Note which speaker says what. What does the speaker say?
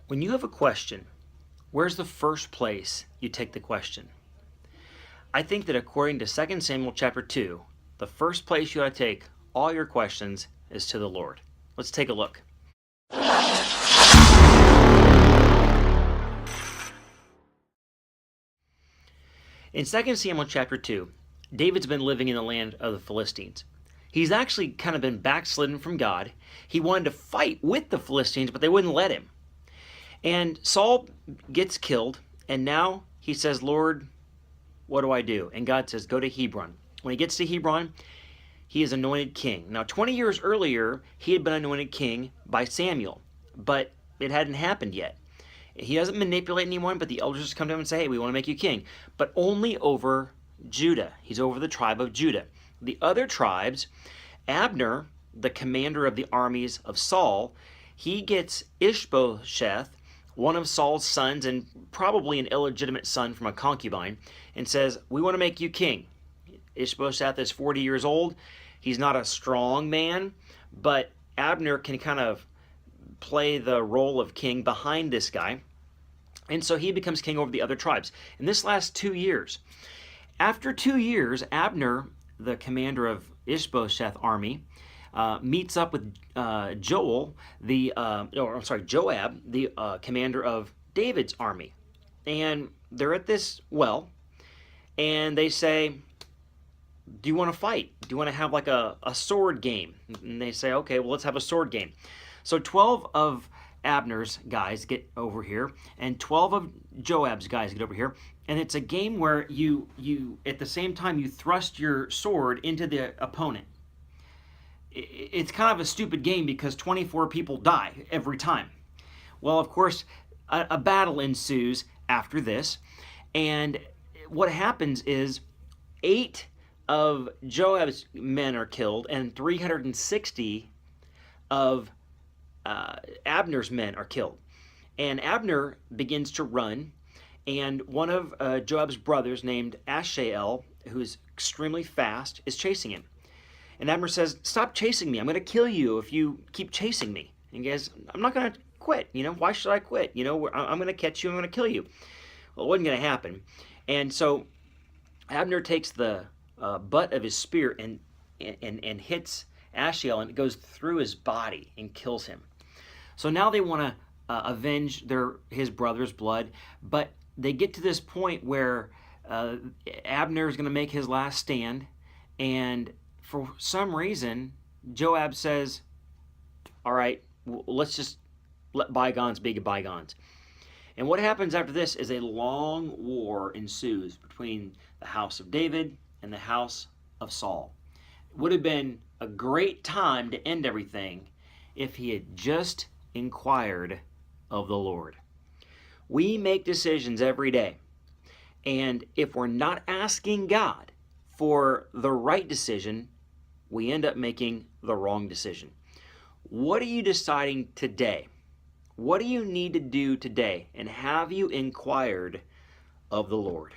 Speaker 1: When you have a question, where's the first place you take the question? I think that according to 2 Samuel chapter 2, the first place you ought to take all your questions is to the Lord. Let's take a look. In 2 Samuel chapter 2, David's been living in the land of the Philistines. He's actually kind of been backslidden from God. He wanted to fight with the Philistines, but they wouldn't let him. And Saul gets killed, and now he says, Lord, what do I do? And God says, go to Hebron. When he gets to Hebron, he is anointed king. Now, 20 years earlier, he had been anointed king by Samuel, but it hadn't happened yet. He doesn't manipulate anyone, but the elders just come to him and say, hey, we want to make you king, but only over Judah. He's over the tribe of Judah. The other tribes, Abner, the commander of the armies of Saul, he gets Ishbosheth, one of Saul's sons and probably an illegitimate son from a concubine, and says, we want to make you king. Ishbosheth is 40 years old. He's not a strong man, but Abner can kind of play the role of king behind this guy. And so he becomes king over the other tribes. And this lasts 2 years. After 2 years, Abner, the commander of Ishbosheth's army, meets up with Joab, the commander of David's army. And they're at this well, and they say, do you want to fight? Do you want to have like a sword game? And they say, okay, well, let's have a sword game. So 12 of Abner's guys get over here, and 12 of Joab's guys get over here, and it's a game where you at the same time you thrust your sword into the opponent. It's kind of a stupid game because 24 people die every time. Well, of course, a battle ensues after this, and what happens is 8 of Joab's men are killed, and 360 of Abner's men are killed. And Abner begins to run, and one of Joab's brothers named Asahel, who's extremely fast, is chasing him. And Abner says, stop chasing me. I'm going to kill you if you keep chasing me. And he goes, I'm not going to quit. Why should I quit? I'm going to catch you. I'm going to kill you. Well, it wasn't going to happen. And so Abner takes the butt of his spear and hits Asahel, and it goes through his body and kills him. So now they want to avenge his brother's blood, but they get to this point where Abner is going to make his last stand, and for some reason, Joab says, all right, let's just let bygones be bygones. And what happens after this is a long war ensues between the house of David and the house of Saul. It would have been a great time to end everything if he had just inquired of the Lord. We make decisions every day, and if we're not asking God for the right decision, we end up making the wrong decision. What are you deciding today? What do you need to do today? And have you inquired of the Lord?